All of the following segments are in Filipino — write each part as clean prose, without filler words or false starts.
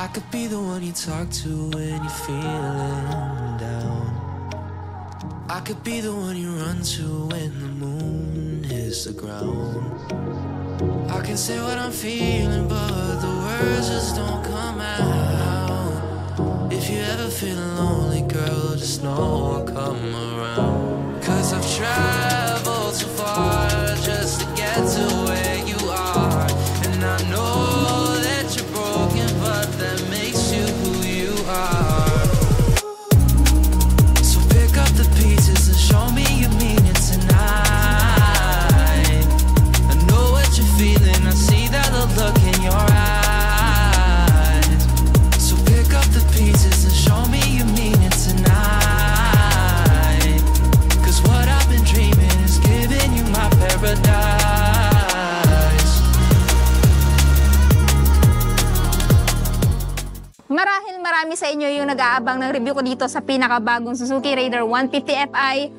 I could be the one you talk to when you're feeling down. I could be the one you run to when the moon hits the ground. I can say what I'm feeling, but the words just don't come out. If you ever feel lonely, girl, just know I'll come around. 'Cause I've traveled so far just to get to where you are. And I know that you're broken, but that makes you who you are. So pick up the pieces and show me you mean it tonight. I know what you're feeling, I see that look in your eyes. So pick up the pieces and show me you mean it tonight. 'Cause what I've been dreaming is giving you my paradise. Marahil marami sa inyo yung nag-aabang ng review ko dito sa pinakabagong Suzuki Raider 150 Fi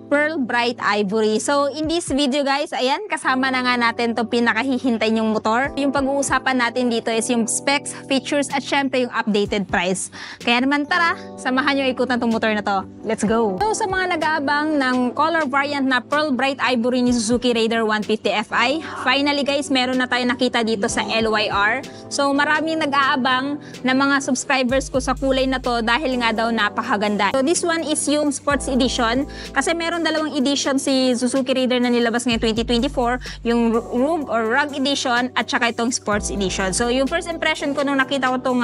Pearl Bright Ivory. So, in this video guys, ayan, kasama na nga natin to pinakahihintay yung motor. Yung pag-uusapan natin dito is yung specs, features, at syempre yung updated price. Kaya naman tara, samahan nyo ikutan tong motor na to. Let's go! So, sa mga nag-aabang ng color variant na Pearl Bright Ivory ni Suzuki Raider 150 Fi, finally guys, meron na tayo nakita dito sa LYR. So, maraming nag-aabang na mga subscribers ko sa kulay na to dahil nga daw napakaganda. So, this one is yung Sports Edition kasi meron dalawang edition si Suzuki Raider na nilabas ngayong 2024, yung Rube or Rug Edition at saka itong Sports Edition. So yung first impression ko nung nakita ko tong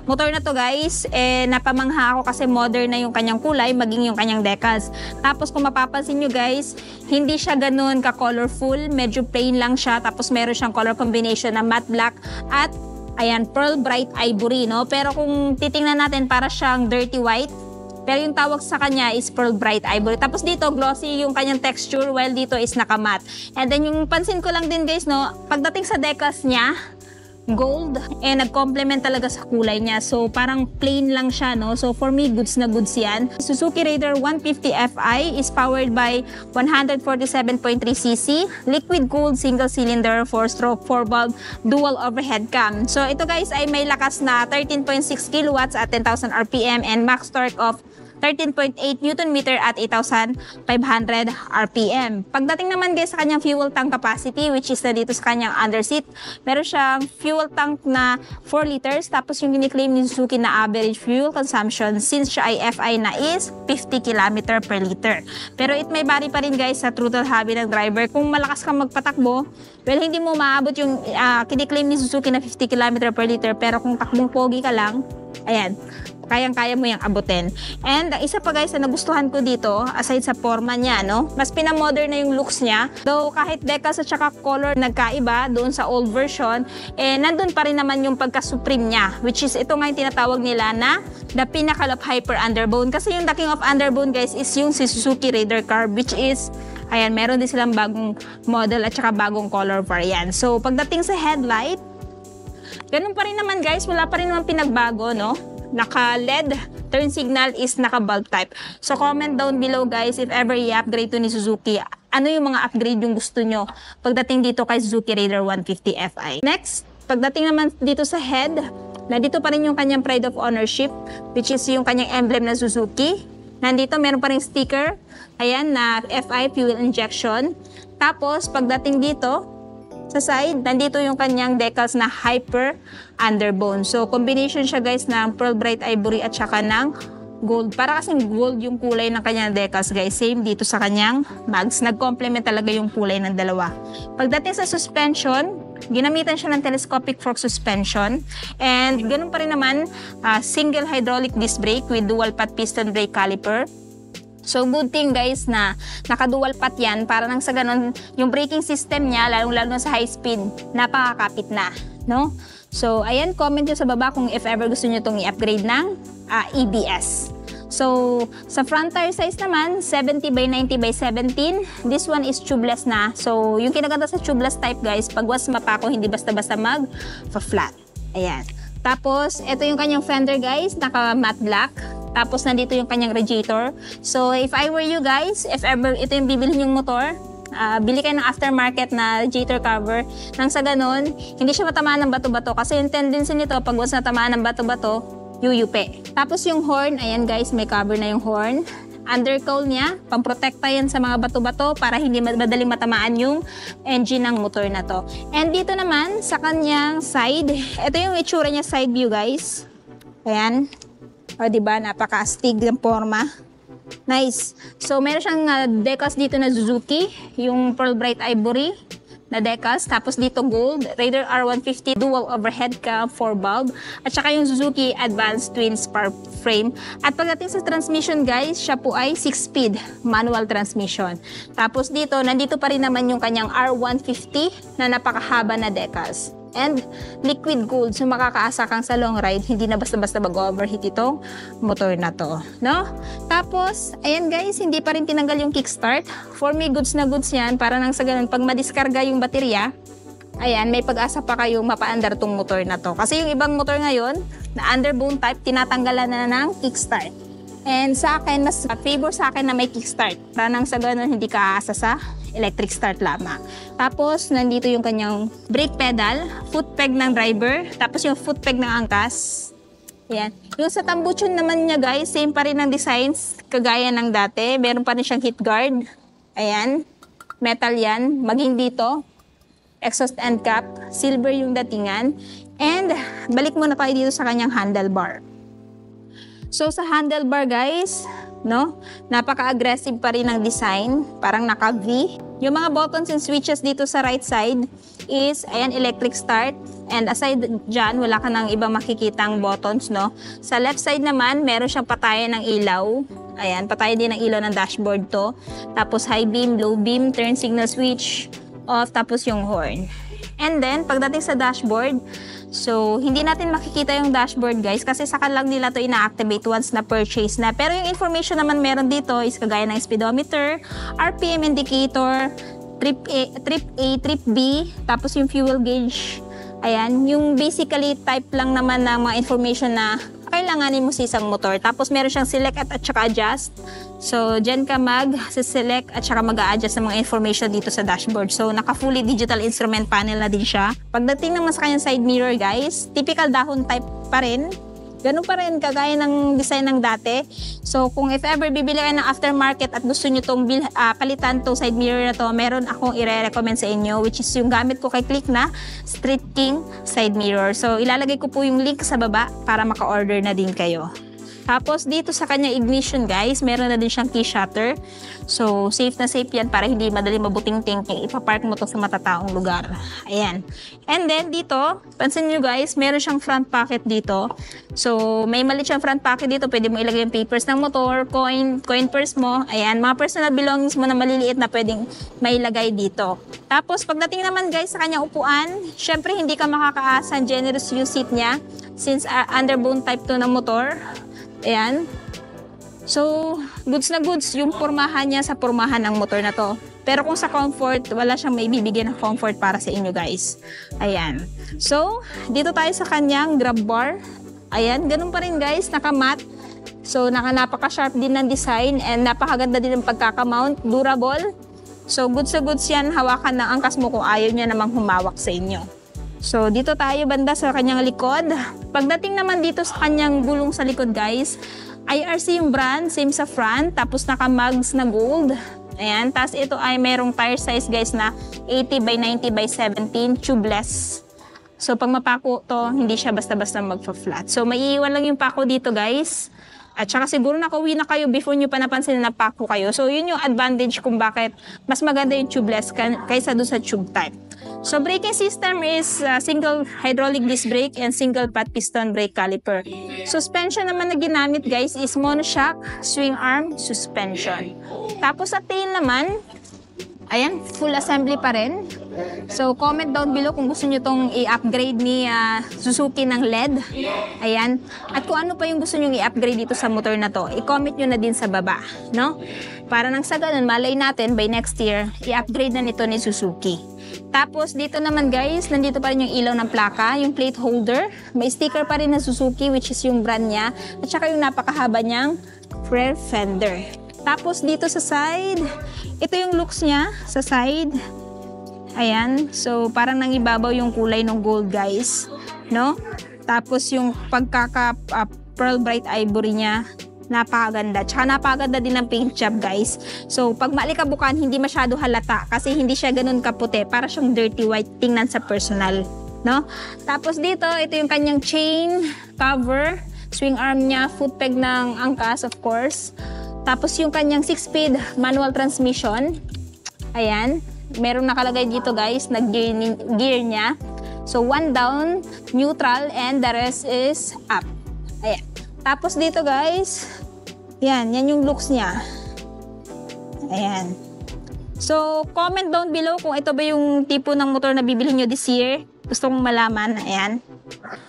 motor na to guys, napamangha ako kasi modern na yung kanyang kulay, maging yung kanyang decals. Tapos kung mapapansin nyo guys, hindi siya ganun ka-colorful, medyo plain lang siya, tapos meron siyang color combination na matte black at ayan, Pearl Bright Ivory, no? Pero kung titingnan natin, para siyang dirty white. Pero yung tawag sa kanya is Pearl Bright Ivory. Tapos dito, glossy yung kanyang texture, while dito is nakamat. And then yung pansin ko lang din guys, no, pagdating sa decals niya, gold, nag-complement talaga sa kulay niya. So, parang plain lang siya, no? So, for me, goods na goods yan. Suzuki Raider 150 Fi is powered by 147.3cc, liquid-cooled single-cylinder 4-stroke 4-valve dual overhead cam. So, ito guys ay may lakas na 13.6 kilowatts at 10,000 RPM and max torque of 13.8 Nm at 8,500 RPM. Pagdating naman guys sa kanyang fuel tank capacity, which is na dito sa kanyang underseat, meron siyang fuel tank na 4 liters. Tapos yung gini-claim ni Suzuki na average fuel consumption since siya ay Fi na is 50 km per liter. Pero it may vary pa rin guys sa throttle habit ng driver. Kung malakas kang magpatakbo, well, hindi mo maabot yung kini-claim ni Suzuki na 50 km per liter. Pero kung takbong pogi ka lang, ayan, kayang-kaya mo yung abutin. And ang isa pa guys na nagustuhan ko dito, aside sa forma niya, no, mas pinamodern na yung looks niya. Though kahit decals at saka color nagkaiba doon sa old version, nandun pa rin naman yung pagka-supreme niya, which is ito nga yung tinatawag nila na the pinnacle of hyper underbone. Kasi yung the king of underbone guys is yung si Suzuki Raider Carb, which is, ayan, meron din silang bagong model at saka bagong color variant. So pagdating sa headlight, ganun pa rin naman guys, wala pa rin naman pinagbago, no? Naka-LED, turn signal is naka-bulb type. So comment down below guys if ever i-upgrade to ni Suzuki, ano yung mga upgrade yung gusto nyo pagdating dito kay Suzuki Raider 150 Fi. Next, pagdating naman dito sa head, nandito pa rin yung kanyang pride of ownership, which is yung kanyang emblem na Suzuki. Nandito meron pa rin sticker, ayan, na Fi fuel injection. Tapos pagdating dito sa side, nandito yung kanyang decals na hyper underbone. So, combination siya guys ng Pearl Bright Ivory at saka ng gold. Para kasing gold yung kulay ng kanyang decals guys. Same dito sa kanyang mags. Nag-complement talaga yung kulay ng dalawa. Pagdating sa suspension, ginamitan siya ng telescopic fork suspension. And ganun pa rin naman, single hydraulic disc brake with dual path piston brake caliper. So, good thing guys na naka-dual path yan para nang sa ganun, yung braking system niya, lalong-lalo sa high speed, napakakapit na, no? So, ayan, comment nyo sa baba kung if ever gusto nyo itong i-upgrade ng EBS. So, sa front tire size naman, 70 by 90 by 17. This one is tubeless na. So, yung kinaganda sa tubeless type guys, pag was mapako, hindi basta-basta mag-flat. Ayan. Tapos, ito yung kanyang fender guys, naka-matte black. Tapos, nandito yung kanyang radiator. So, if I were you guys, if ever ito yung bibilhin yung motor, bili kayo ng aftermarket na radiator cover nang sa ganun, hindi siya matamaan ng bato-bato kasi yung tendency nito pag once natamaan ng bato-bato, yuyupe. Tapos yung horn, ayan guys, may cover na yung horn. Undercowl niya, pamprotekta yan sa mga bato-bato para hindi madaling matamaan yung engine ng motor na to. And dito naman, sa kanyang side, ito yung itsura niya side view guys. Ayan. O diba, napaka-astig ng forma. Nice. So, meron siyang decals dito na Suzuki, yung Pearl Bright Ivory na decals. Tapos dito gold, Raider R150 dual overhead cam 4-valve. At saka yung Suzuki Advanced Twin Spark Frame. At pagdating sa transmission guys, siya po ay 6-speed manual transmission. Tapos dito, nandito pa rin naman yung kanyang R150 na napakahaba na decals. And liquid gold, so makakaasa kang sa long ride, hindi na basta-basta mag-overheat itong motor na to, no? Tapos, ayan guys, hindi pa rin tinanggal yung kickstart. For me, goods na goods yan, para nang sa ganun, pag madiskarga yung baterya, ayan, may pag-asa pa kayong mapaandar tong motor na to. Kasi yung ibang motor ngayon, na underbone type, tinatanggalan na ng kickstart. And sa akin, mas favor sa akin na may kickstart. Para nang sa ganun, hindi ka aasa sa electric start lamang. Tapos, nandito yung kanyang brake pedal, foot peg ng driver, tapos yung foot peg ng angkas. Ayan. Yung sa tambuchon naman niya guys, same pa rin ang designs, kagaya ng dati. Meron pa rin siyang heat guard. Ayan. Metal yan. Maging dito, exhaust end cap, silver yung datingan. And, balik muna tayo dito sa kanyang handlebar. So, sa handlebar guys, no? Napaka-aggressive pa rin ang design, parang naka-V. Yung mga buttons and switches dito sa right side is, ayan, electric start. And aside dyan, wala ka nang ibang makikitang buttons, no? Sa left side naman, meron siyang patayan ng ilaw. Ayan, patayan din ng ilaw ng dashboard to. Tapos high beam, low beam, turn signal switch, off, tapos yung horn. And then, pagdating sa dashboard, so, hindi natin makikita yung dashboard guys kasi saka lang nila to ina-activate once na purchase na. Pero yung information naman meron dito is kagaya ng speedometer, RPM indicator, trip A, trip B, tapos yung fuel gauge. Ayan, yung basically type lang naman ng mga information na kailanganin mo sa isang motor. Tapos meron siyang select at saka adjust. So, dyan ka mag-select at saka mag-a-adjust ng mga information dito sa dashboard. So, naka-fully digital instrument panel na din siya. Pagdating naman sa kanyang side mirror guys, typical dahon type pa rin. Ganun pa rin, kagaya ng design ng dati. So, kung if ever bibili kayo ng aftermarket at gusto nyo itong palitan itong side mirror na to, meron akong i-recommend sa inyo, which is yung gamit ko kay Click na Street King side mirror. So, ilalagay ko po yung link sa baba para maka-order na din kayo. Tapos, dito sa kanya ignition guys, meron na din siyang key shutter. So, safe na safe yan para hindi madali mabuting-ting. Ipapark mo to sa matataong lugar. Ayan. And then, dito, pansin nyo guys, meron siyang front pocket dito. So, may maliit siyang front pocket dito. Pwede mo ilagay yung papers ng motor, coin purse mo. Ayan, mga personal belongings mo na maliliit na pwedeng mailagay dito. Tapos, pagdating naman guys sa kanyang upuan, syempre hindi ka makakaasa. Generous yung seat niya since underbone type to ng motor. Ayan. So, goods na goods yung pormahan niya sa pormahan ng motor na to. Pero kung sa comfort, wala siyang may bibigyan ng comfort para sa inyo guys. Ayan. So, dito tayo sa kanyang grab bar. Ayan, ganun pa rin guys, naka-matte. So, napaka-sharp din ng design and napakaganda din ng pagkaka-mount, durable. So, goods na goods yan, hawakan ng angkas mo kung ayaw niya namang humawak sa inyo. So, dito tayo banda sa kanyang likod. Pagdating naman dito sa kanyang gulong sa likod, guys, IRC yung brand, same sa front, tapos naka-mugs na gold. Ayan, tapos ito ay merong tire size, guys, na 80 by 90 by 17, tubeless. So, pag mapako to, hindi siya basta-basta magpa-flat. So, maiiwan lang yung pako dito, guys. At saka siguro nakauwi na kayo before nyo pa napansin na pako kayo. So, yun yung advantage kung bakit mas maganda yung tubeless kaysa doon sa tube type. So, braking system is single hydraulic disc brake and single pot piston brake caliper. Suspension naman na ginamit guys is monoshock swing arm suspension. Tapos sa tail naman, ayan, full assembly pa rin. So, comment down below kung gusto nyo itong i-upgrade ni Suzuki ng LED. Ayan. At kung ano pa yung gusto nyo i-upgrade dito sa motor na to, i-comment nyo na din sa baba, no? Para nang sa ganun, malay natin by next year, i-upgrade na nito ni Suzuki. Tapos, dito naman guys, nandito pa rin yung ilaw ng plaka, yung plate holder. May sticker pa rin na Suzuki, which is yung brand niya. At saka yung napakahaba niyang rear fender. Tapos dito sa side, ito yung looks niya sa side. Ayan, so parang nangibabaw yung kulay ng gold guys, no? Tapos yung pearl bright ivory niya, napakaganda. Tsaka napakaganda din ng paint job guys. So pag malikabukan, hindi masyado halata kasi hindi siya ganun kaputi. Para siyang dirty white tingnan sa personal, no? Tapos dito, ito yung kanyang chain cover, swing arm niya, foot peg ng angkas of course. Tapos yung kanyang 6-speed manual transmission. Ayan. Meron nakalagay dito guys, nag-gear niya. So, 1 down, neutral, and the rest is up. Ayan. Tapos dito guys, yan yung looks niya. Ayan. So, comment down below kung ito ba yung tipo ng motor na bibili nyo this year. Gusto kong malaman. Ayan.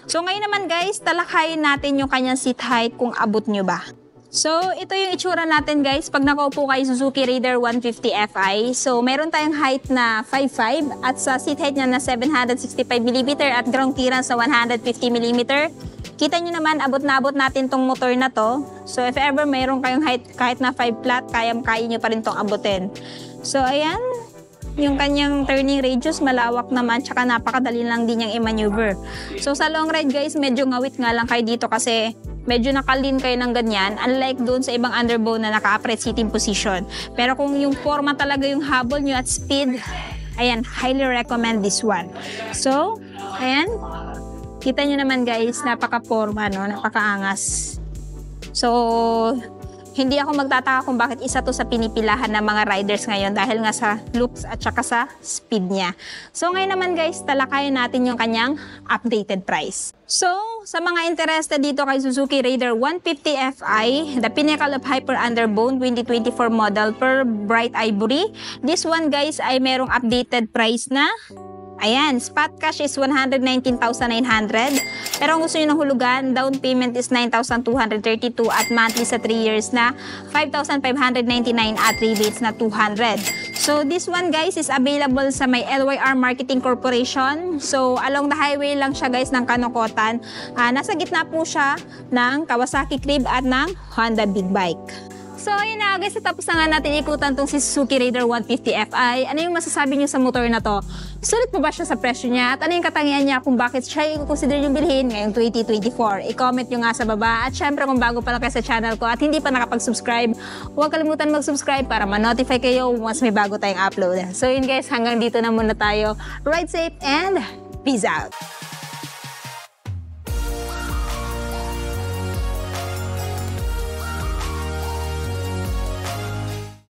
So, ngayon naman guys, talakayin natin yung kanyang seat height kung abot nyo ba. So, ito yung itsura natin guys pag nakaupo kay Suzuki Raider 150 Fi. So, meron tayong height na 5'5" at sa seat height niya na 765mm at ground clearance sa 150mm. Kita nyo naman, abot na abot natin tong motor na to. So, if ever meron kayong height kahit na 5 flat, kaya nyo pa rin tong abutin. So, ayan. Yung kanyang turning radius malawak naman, tsaka napakadali lang din niyang i-maneuver. So sa long ride guys, medyo ngawit nga lang kayo dito kasi medyo nakalin kayo ng ganyan, unlike doon sa ibang underbow na naka-upright sitting position. Pero kung yung forma talaga yung habol nyo at speed, ayan, highly recommend this one. So, ayan, kita nyo naman guys, napaka-forma, no? Napaka-angas. So, hindi ako magtataka kung bakit isa to sa pinipilahan ng mga riders ngayon dahil nga sa looks at saka sa speed niya. So ngayon naman guys, talakayin natin yung kanyang updated price. So, sa mga interested dito kay Suzuki Raider 150 Fi, the pinnacle of hyper underbone 2024 model per bright ivory. This one guys ay merong updated price na, ayan, spot cash is 119,900. Pero kung gusto nyo ng hulugan, down payment is 9,232 at monthly sa 3 years na 5,599 at rebates na 200. So this one guys is available sa may LYR Marketing Corporation. So along the highway lang siya guys ng Kanokotan. Nasa gitna po siya ng Kawasaki Crib at ng Honda Big Bike. So, yun na guys, tapos na nga natin ikutan tong si Suzuki Raider 150 Fi. Ano yung masasabi niyo sa motor na to? Sulit pa ba siya sa presyo niya? At ano yung katangian niya kung bakit siya i-consider yung bilhin ngayong 2024? I-comment nyo nga sa baba. At syempre kung bago pa lang kayo sa channel ko at hindi pa nakapag-subscribe, huwag kalimutan mag-subscribe para ma-notify kayo once may bago tayong upload. So yun guys, hanggang dito na muna tayo. Ride safe and peace out!